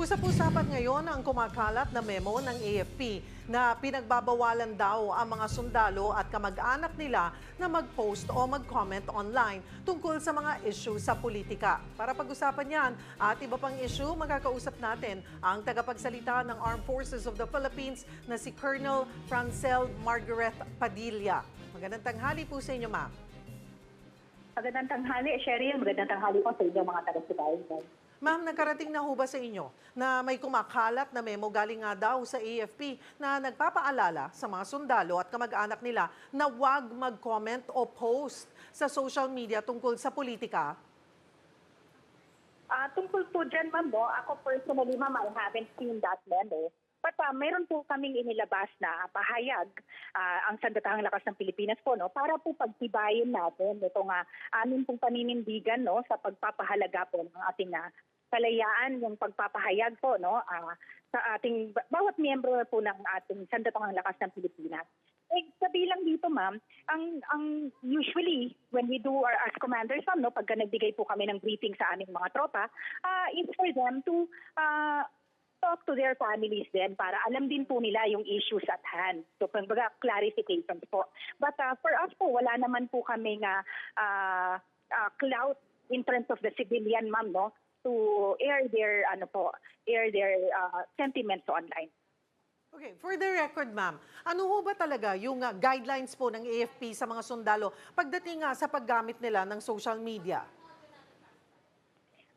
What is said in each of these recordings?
Usap-usapan ngayon ang kumakalat na memo ng AFP na pinagbabawalan daw ang mga sundalo at kamag-anak nila na mag-post o mag-comment online tungkol sa mga issue sa politika. Para pag-usapan yan at iba pang issue, magkakausap natin ang tagapagsalita ng Armed Forces of the Philippines na si Colonel Francel Margaret Padilla. Magandang tanghali po sa inyo, ma'am. Magandang tanghali, Cheryl. Magandang tanghali po sa inyo mga taga-subaybay. Ma'am, nakarating na ho ba sa inyo na may kumakalat na memo galing nga daw sa AFP na nagpapaalala sa mga sundalo at kamag-anak nila na huwag mag-comment o post sa social media tungkol sa politika? Tungkol po dyan, ma'am, ako personally, ma'am, I haven't seen that memo. But mayroon po kaming inilabas na pahayag ang Sandatahang Lakas ng Pilipinas po, no, para po pagtibayin natin itong amin pong paninindigan, no, sa pagpapahalaga po ng ating kalayaan, yung pagpapahayag po, no, sa ating bawat miyembro po ng ating Sandatahang Lakas ng Pilipinas. Kabilang dito, ma'am, ang usually when we do as commanders, ma'am, no, pagka nagbigay po kami ng briefing sa aming mga tropa, it's for them to talk to their families din para alam din po nila yung issues at hand. So, kumbaga, clarifications po. But for us po, wala naman po kami clout in terms of the civilian, ma'am, no, to air their sentiments online. Okay, for the record, ma'am, ano ho ba talaga yung guidelines po ng AFP sa mga sundalo pagdating sa paggamit nila ng social media?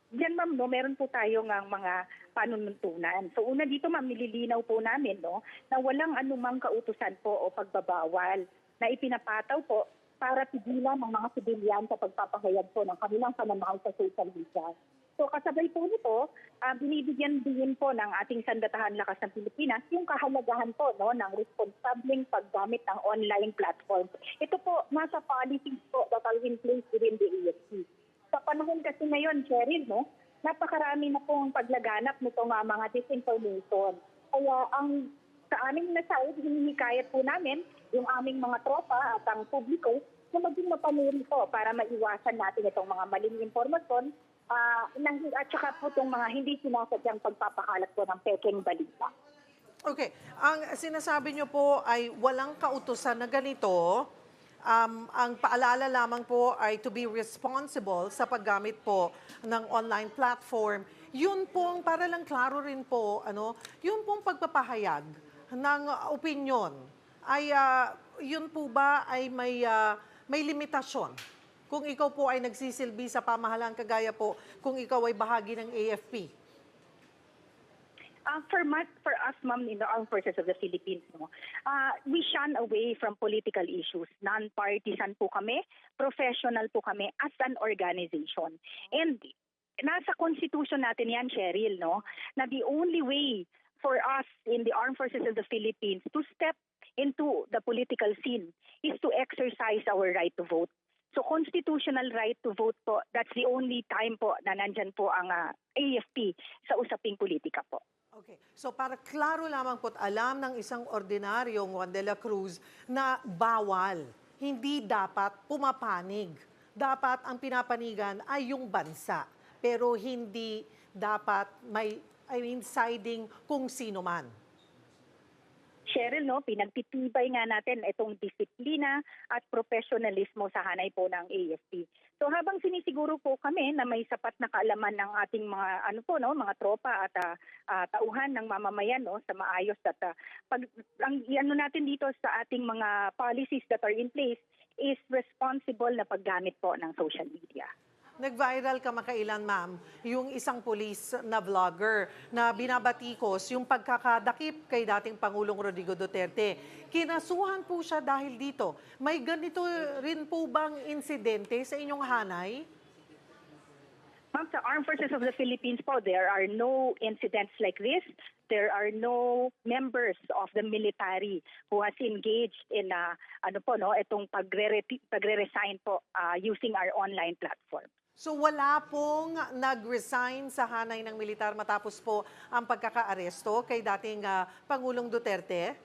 Diyan, ma'am, no, meron po tayong mga panununtunan. So una dito, ma'am, nililinaw po namin, no, na walang anumang kautusan po o pagbabawal na ipinapataw po para pigilan ng mga sibilyan sa pagpapahayag po ng kanilang pananaw sa social media. So kasabay po nito, binibigyan din po ng ating Sandatahan Lakas ng Pilipinas yung kahalagahan po, no, ng responsableng paggamit ng online platforms. Ito po, nasa policies po that are in place within the AFP. Sa panahon kasi ngayon, Cheryl, no, napakarami na pong paglaganap nitong mga disinformation. Kaya sa aming nasaid, hinihikayat po namin yung aming mga tropa at ang publiko na maging mapanuri po para maiwasan natin itong mga maling impormasyon at saka po itong mga hindi sinasadyang pagpapakalat po ng pekeng balita. Okay, ang sinasabi nyo po ay walang kautusan na ganito. Ang paalala lamang po ay to be responsible sa paggamit po ng online platform. Yun pong, para lang klaro rin po, yun pong pagpapahayag ng opinion, ay yun po ba ay may limitasyon? Kung ikaw po ay nagsisilbi sa pamahalaan kagaya po, kung ikaw ay bahagi ng AFP? For us, ma'am, in the Armed Forces of the Philippines, no, we shun away from political issues. Non-partisan po kami, professional po kami as an organization. And nasa constitution natin yan, Cheryl, no, na the only way for us in the Armed Forces of the Philippines to step into the political scene is to exercise our right to vote. So constitutional right to vote po, that's the only time po na nandyan po ang AFP sa usaping politika po. Okay. So para klaro lamang po at alam ng isang ordinaryong Juan de la Cruz na bawal, hindi dapat pumapanig. Dapat ang pinapanigan ay yung bansa. Pero hindi dapat may siding kung sino man. Cheryl, no, pinagtitibay nga natin itong disiplina at profesionalismo sa hanay po ng AFP. So habang sinisiguro po kami na may sapat na kaalaman ng ating mga mga tropa at tauhan ng mamamayan, no, sa maayos at ang natin dito sa ating mga policies that are in place is responsible na paggamit po ng social media. Nag-viral kamakailan, ma'am, yung isang pulis na vlogger na binabatikos yung pagkakadakip kay dating Pangulong Rodrigo Duterte. Kinasuhan po siya dahil dito. May ganito rin po bang insidente sa inyong hanay? Ma'am, sa Armed Forces of the Philippines po, there are no incidents like this. There are no members of the military who has engaged in itong pagre-resign po using our online platform. So wala pong nag-resign sa hanay ng militar matapos po ang pagkakaaresto kay dating Pangulong Duterte?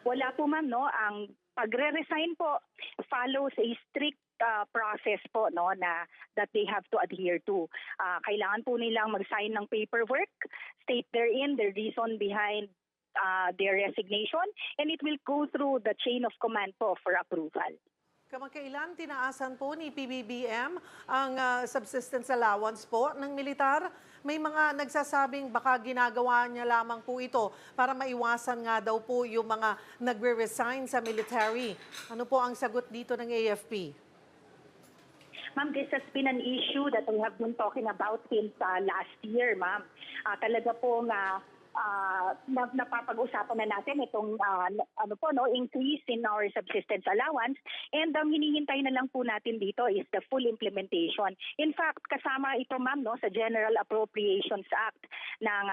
Wala po, ma'am, no. Ang pagre-resign po follows a strict process po no na that they have to adhere to. Kailangan po nilang mag-sign ng paperwork, state therein the reason behind their resignation, and it will go through the chain of command po for approval. Kamakailan tinaasan po ni PBBM ang subsistence allowance po ng militar? May mga nagsasabing baka ginagawa niya lamang po ito para maiwasan nga daw po yung mga nagre-resign sa military. Ano po ang sagot dito ng AFP? Ma'am, this has been an issue that we have been talking about since last year, ma'am. Talaga po nga napapag-usapan na natin itong increase in our subsistence allowance, and ang hinihintay na lang po natin dito is the full implementation. In fact, kasama ito ma'am no sa General Appropriations Act ng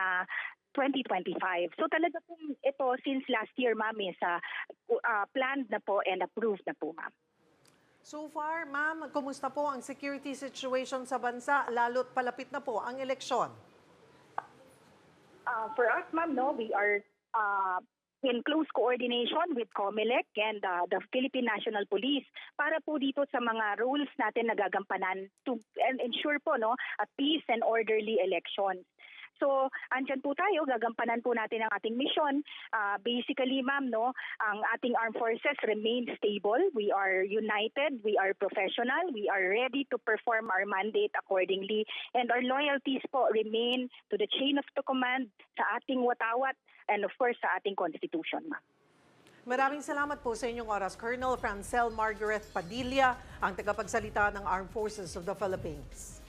2025. So talaga po ito since last year ma'am is planned na po and approved na po ma'am. So far, ma'am, kumusta po ang security situation sa bansa, lalo't palapit na po ang eleksyon? For us, ma'am, no, we are in close coordination with COMELEC and the Philippine National Police para po dito sa mga roles natin na gagampanan to ensure po no a peace and orderly elections. So, andyan po tayo, gagampanan po natin ang ating mission. Basically, ma'am, no, ang ating armed forces remain stable. We are united, we are professional, we are ready to perform our mandate accordingly. And our loyalties po remain to the chain of the command, sa ating watawat, and of course, sa ating constitution, ma'am. Maraming salamat po sa inyong oras. Colonel Francel Margaret Padilla, ang tagapagsalita ng Armed Forces of the Philippines.